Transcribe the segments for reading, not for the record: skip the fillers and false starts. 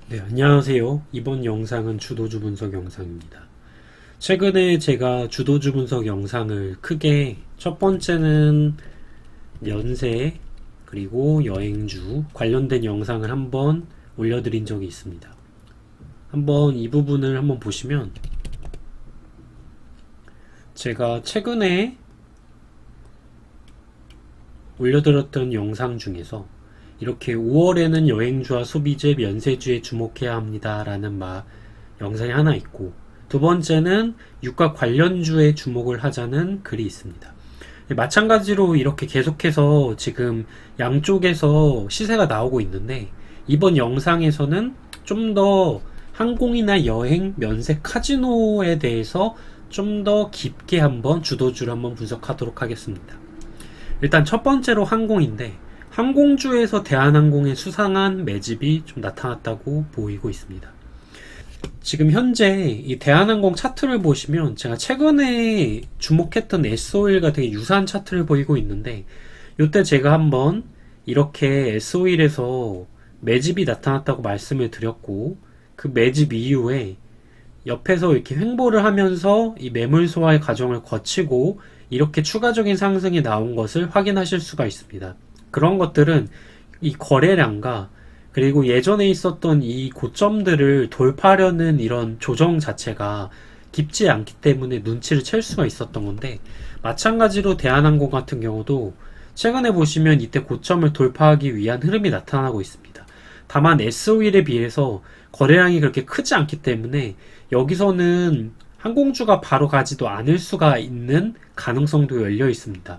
네, 안녕하세요. 이번 영상은 주도주 분석 영상입니다. 최근에 제가 주도주 분석 영상을 크게 첫 번째는 연세 그리고 여행주 관련된 영상을 한번 올려드린 적이 있습니다. 한번 이 부분을 한번 보시면 제가 최근에 올려드렸던 영상 중에서 이렇게 5월에는 여행주와 소비재, 면세주에 주목해야 합니다 라는 영상이 하나 있고, 두 번째는 유가 관련주에 주목을 하자는 글이 있습니다. 마찬가지로 이렇게 계속해서 지금 양쪽에서 시세가 나오고 있는데, 이번 영상에서는 좀 더 항공이나 여행, 면세, 카지노에 대해서 좀 더 깊게 한번 주도주를 한번 분석하도록 하겠습니다. 일단 첫 번째로 항공인데, 항공주에서 대한항공의 수상한 매집이 좀 나타났다고 보이고 있습니다. 지금 현재 이 대한항공 차트를 보시면 제가 최근에 주목했던 S-오일과 되게 유사한 차트를 보이고 있는데, 이때 제가 한번 이렇게 S-오일에서 매집이 나타났다고 말씀을 드렸고, 그 매집 이후에 옆에서 이렇게 횡보를 하면서 이 매물 소화의 과정을 거치고 이렇게 추가적인 상승이 나온 것을 확인하실 수가 있습니다. 그런 것들은 이 거래량과 그리고 예전에 있었던 이 고점들을 돌파하려는 이런 조정 자체가 깊지 않기 때문에 눈치를 챌 수가 있었던 건데, 마찬가지로 대한항공 같은 경우도 최근에 보시면 이때 고점을 돌파하기 위한 흐름이 나타나고 있습니다. 다만 S-오일에 비해서 거래량이 그렇게 크지 않기 때문에 여기서는 항공주가 바로 가지도 않을 수가 있는 가능성도 열려 있습니다.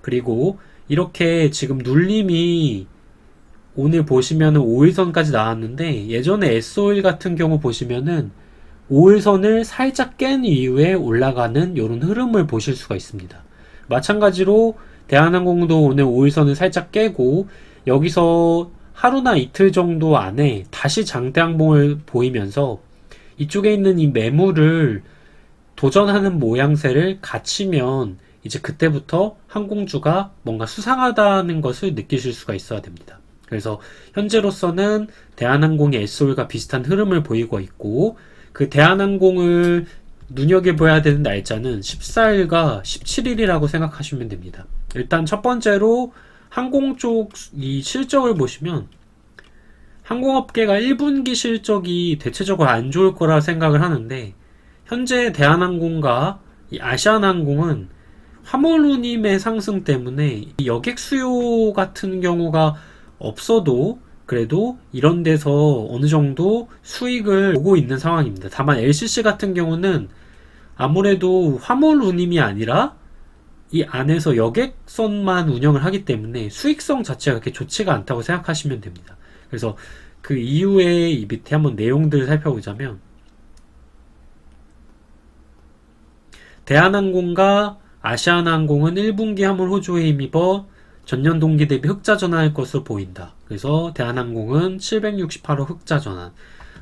그리고 이렇게 지금 눌림이 오늘 보시면은 5일선까지 나왔는데, 예전에 S-오일 같은 경우 보시면은 5일선을 살짝 깬 이후에 올라가는 이런 흐름을 보실 수가 있습니다. 마찬가지로 대한항공도 오늘 5일선을 살짝 깨고 여기서 하루나 이틀 정도 안에 다시 장대항봉을 보이면서 이쪽에 있는 이 매물을 도전하는 모양새를 갖추면 이제 그때부터 항공주가 뭔가 수상하다는 것을 느끼실 수가 있어야 됩니다. 그래서 현재로서는 대한항공의 S-오일과 비슷한 흐름을 보이고 있고, 그 대한항공을 눈여겨봐야 되는 날짜는 14일과 17일이라고 생각하시면 됩니다. 일단 첫 번째로 항공 쪽 이 실적을 보시면 항공업계가 1분기 실적이 대체적으로 안 좋을 거라 생각을 하는데, 현재 대한항공과 이 아시아나항공은 화물 운임의 상승 때문에 이 여객 수요 같은 경우가 없어도 그래도 이런 데서 어느 정도 수익을 보고 있는 상황입니다. 다만 LCC 같은 경우는 아무래도 화물 운임이 아니라 이 안에서 여객선만 운영을 하기 때문에 수익성 자체가 그렇게 좋지가 않다고 생각하시면 됩니다. 그래서 그 이후에 이 밑에 한번 내용들을 살펴보자면, 대한항공과 아시아나항공은 1분기 화물 호조에 힘입어 전년 동기 대비 흑자 전환할 것으로 보인다. 그래서 대한항공은 768억 흑자 전환,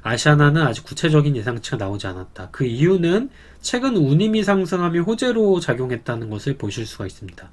아시아나는 아직 구체적인 예상치가 나오지 않았다. 그 이유는 최근 운임이 상승하며 호재로 작용했다는 것을 보실 수가 있습니다.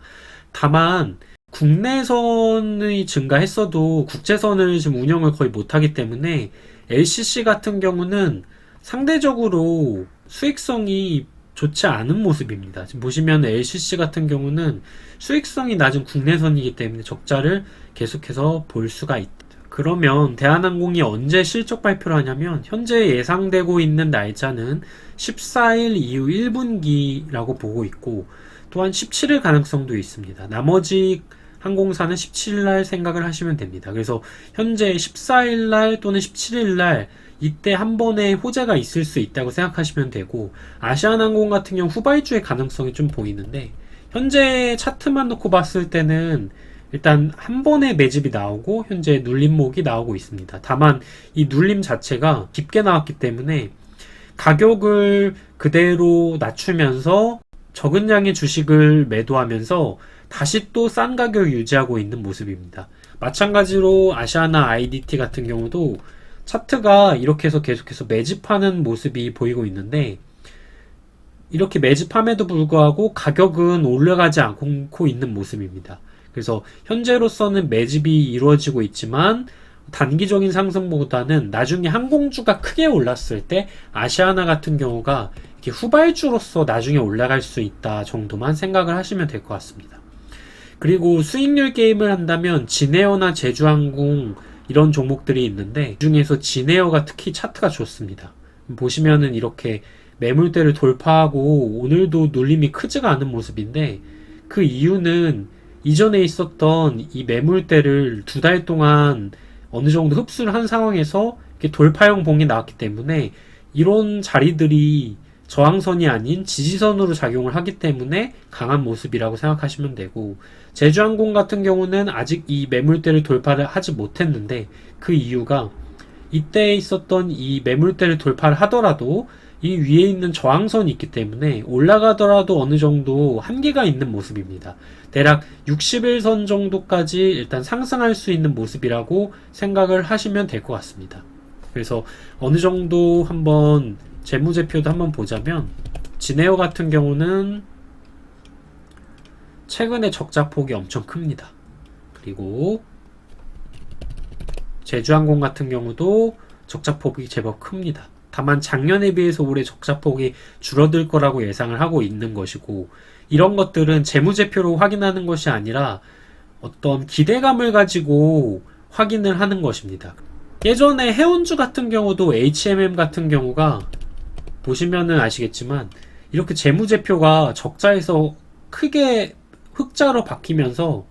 다만 국내선이 증가했어도 국제선을 지금 운영을 거의 못하기 때문에 LCC 같은 경우는 상대적으로 수익성이 좋지 않은 모습입니다. 지금 보시면 LCC 같은 경우는 수익성이 낮은 국내선이기 때문에 적자를 계속해서 볼 수가 있다. 그러면 대한항공이 언제 실적 발표를 하냐면, 현재 예상되고 있는 날짜는 14일 이후 1분기라고 보고 있고, 또한 17일 가능성도 있습니다. 나머지 항공사는 17일 날 생각을 하시면 됩니다. 그래서 현재 14일 날 또는 17일 날 이때 한 번의 호재가 있을 수 있다고 생각하시면 되고, 아시아나항공 같은 경우 후발주의 가능성이 좀 보이는데, 현재 차트만 놓고 봤을 때는 일단 한 번의 매집이 나오고 현재 눌림목이 나오고 있습니다. 다만 이 눌림 자체가 깊게 나왔기 때문에 가격을 그대로 낮추면서 적은 양의 주식을 매도하면서 다시 또 싼 가격을 유지하고 있는 모습입니다. 마찬가지로 아시아나 IDT 같은 경우도 차트가 이렇게 해서 계속해서 매집하는 모습이 보이고 있는데, 이렇게 매집함에도 불구하고 가격은 올라가지 않고 있는 모습입니다. 그래서 현재로서는 매집이 이루어지고 있지만 단기적인 상승보다는 나중에 항공주가 크게 올랐을 때 아시아나 같은 경우가 이렇게 후발주로서 나중에 올라갈 수 있다 정도만 생각을 하시면 될 것 같습니다. 그리고 수익률 게임을 한다면 진에어나 제주항공 이런 종목들이 있는데 그 중에서 진에어가 특히 차트가 좋습니다. 보시면은 이렇게 매물대를 돌파하고 오늘도 눌림이 크지가 않은 모습인데, 그 이유는 이전에 있었던 이 매물대를 2달 동안 어느 정도 흡수를 한 상황에서 이렇게 돌파형 봉이 나왔기 때문에 이런 자리들이 저항선이 아닌 지지선으로 작용을 하기 때문에 강한 모습이라고 생각하시면 되고, 제주항공 같은 경우는 아직 이 매물대를 돌파를 하지 못했는데, 그 이유가 이때 있었던 이 매물대를 돌파를 하더라도 이 위에 있는 저항선이 있기 때문에 올라가더라도 어느 정도 한계가 있는 모습입니다. 대략 60일선 정도까지 일단 상승할 수 있는 모습이라고 생각을 하시면 될 것 같습니다. 그래서 어느 정도 한번 재무제표도 한번 보자면, 진에어 같은 경우는 최근에 적자폭이 엄청 큽니다. 그리고 제주항공 같은 경우도 적자폭이 제법 큽니다. 다만 작년에 비해서 올해 적자폭이 줄어들 거라고 예상을 하고 있는 것이고, 이런 것들은 재무제표로 확인하는 것이 아니라 어떤 기대감을 가지고 확인을 하는 것입니다. 예전에 해운주 같은 경우도 HMM 같은 경우가 보시면은 아시겠지만 이렇게 재무제표가 적자에서 크게 흑자로 바뀌면서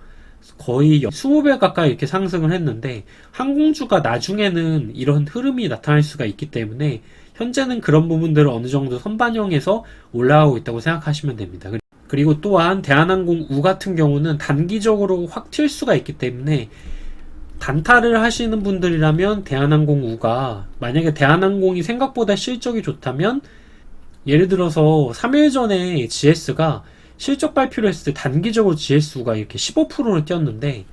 거의 20배 가까이 이렇게 상승을 했는데, 항공주가 나중에는 이런 흐름이 나타날 수가 있기 때문에 현재는 그런 부분들을 어느 정도 선반영해서 올라가고 있다고 생각하시면 됩니다. 그리고 또한 대한항공 우 같은 경우는 단기적으로 확 튈 수가 있기 때문에 단타를 하시는 분들이라면 대한항공 우가, 만약에 대한항공이 생각보다 실적이 좋다면, 예를 들어서 3일 전에 GS가 실적 발표를 했을 때 단기적으로 GS우가 이렇게 15%를 뛰었는데,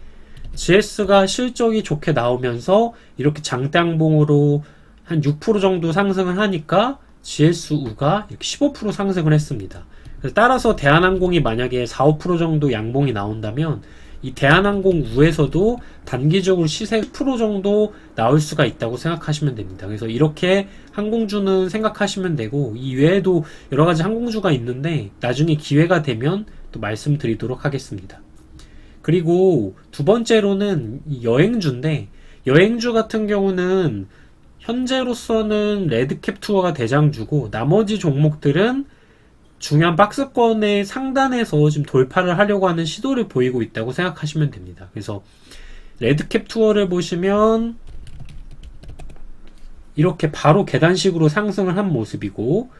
GS가 실적이 좋게 나오면서 이렇게 장대항봉으로 한 6% 정도 상승을 하니까 GS우가 이렇게 15% 상승을 했습니다. 따라서 대한항공이 만약에 4, 5% 정도 양봉이 나온다면 이 대한항공 우에서도 단기적으로 시세 10% 정도 나올 수가 있다고 생각하시면 됩니다. 그래서 이렇게 항공주는 생각하시면 되고, 이 외에도 여러 가지 항공주가 있는데 나중에 기회가 되면 또 말씀드리도록 하겠습니다. 그리고 두 번째로는 여행주인데, 여행주 같은 경우는 현재로서는 레드캡 투어가 대장주고, 나머지 종목들은 중요한 박스권의 상단에서 지금 돌파를 하려고 하는 시도를 보이고 있다고 생각하시면 됩니다. 그래서 레드캡 투어를 보시면 이렇게 바로 계단식으로 상승을 한 모습이고,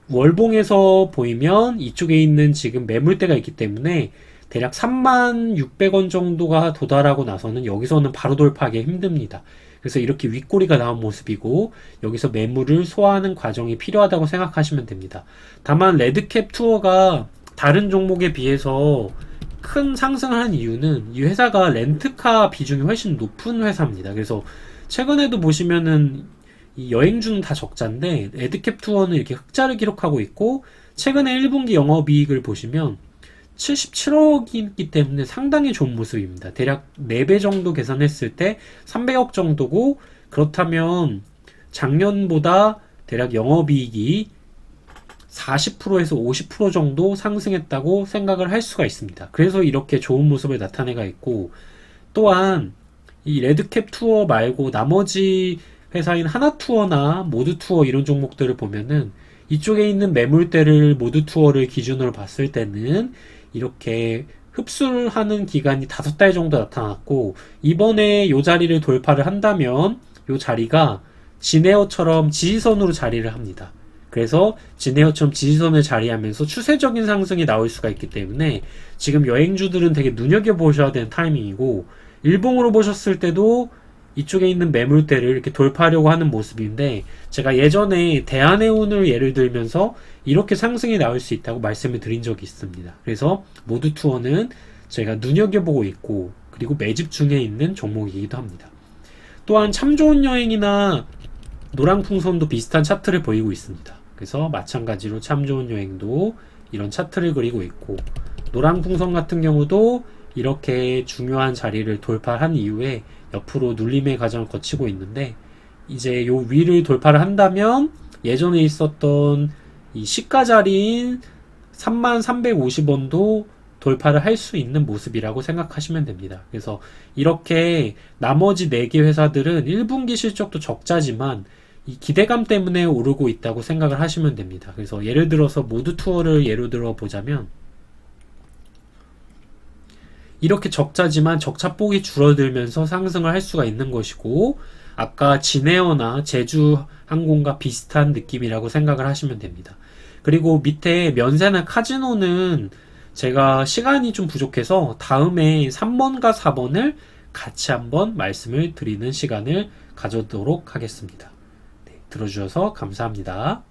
월봉에서 보이면 이쪽에 있는 지금 매물대가 있기 때문에 대략 36,600원 정도가 도달하고 나서는 여기서는 바로 돌파하기 힘듭니다. 그래서 이렇게 윗꼬리가 나온 모습이고, 여기서 매물을 소화하는 과정이 필요하다고 생각하시면 됩니다. 다만 레드캡 투어가 다른 종목에 비해서 큰 상승을 한 이유는 이 회사가 렌트카 비중이 훨씬 높은 회사입니다. 그래서 최근에도 보시면은 이 여행주는 다 적자인데 레드캡 투어는 이렇게 흑자를 기록하고 있고, 최근에 1분기 영업이익을 보시면 77억이기 때문에 상당히 좋은 모습입니다. 대략 4배 정도 계산했을 때 300억 정도고, 그렇다면 작년보다 대략 영업이익이 40%에서 50% 정도 상승했다고 생각을 할 수가 있습니다. 그래서 이렇게 좋은 모습을 나타내가 있고, 또한 이 레드캡 투어 말고 나머지 회사인 하나투어나 모두투어 이런 종목들을 보면은 이쪽에 있는 매물대를 모두투어를 기준으로 봤을 때는 이렇게 흡수를 하는 기간이 5달 정도 나타났고, 이번에 이 자리를 돌파를 한다면 이 자리가 진에어처럼 지지선으로 자리를 합니다. 그래서 진에어처럼 지지선을 자리하면서 추세적인 상승이 나올 수가 있기 때문에 지금 여행주들은 되게 눈여겨보셔야 되는 타이밍이고, 일봉으로 보셨을 때도 이쪽에 있는 매물대를 이렇게 돌파하려고 하는 모습인데, 제가 예전에 대한해운을 예를 들면서 이렇게 상승이 나올 수 있다고 말씀을 드린 적이 있습니다. 그래서 모두투어는 제가 눈여겨보고 있고, 그리고 매집 중에 있는 종목이기도 합니다. 또한 참 좋은 여행이나 노랑풍선도 비슷한 차트를 보이고 있습니다. 그래서 마찬가지로 참 좋은 여행도 이런 차트를 그리고 있고, 노랑풍선 같은 경우도 이렇게 중요한 자리를 돌파한 이후에 옆으로 눌림의 과정을 거치고 있는데, 이제 요 위를 돌파를 한다면 예전에 있었던 이 시가 자리인 3350원도 돌파를 할 수 있는 모습이라고 생각하시면 됩니다. 그래서 이렇게 나머지 4개 회사들은 1분기 실적도 적자지만 이 기대감 때문에 오르고 있다고 생각을 하시면 됩니다. 그래서 예를 들어서 모두 투어를 예로 들어 보자면, 이렇게 적자지만 적자폭이 줄어들면서 상승을 할 수가 있는 것이고, 아까 진에어나 제주항공과 비슷한 느낌이라고 생각을 하시면 됩니다. 그리고 밑에 면세나 카지노는 제가 시간이 좀 부족해서 다음에 3번과 4번을 같이 한번 말씀을 드리는 시간을 가져도록 하겠습니다. 네, 들어주셔서 감사합니다.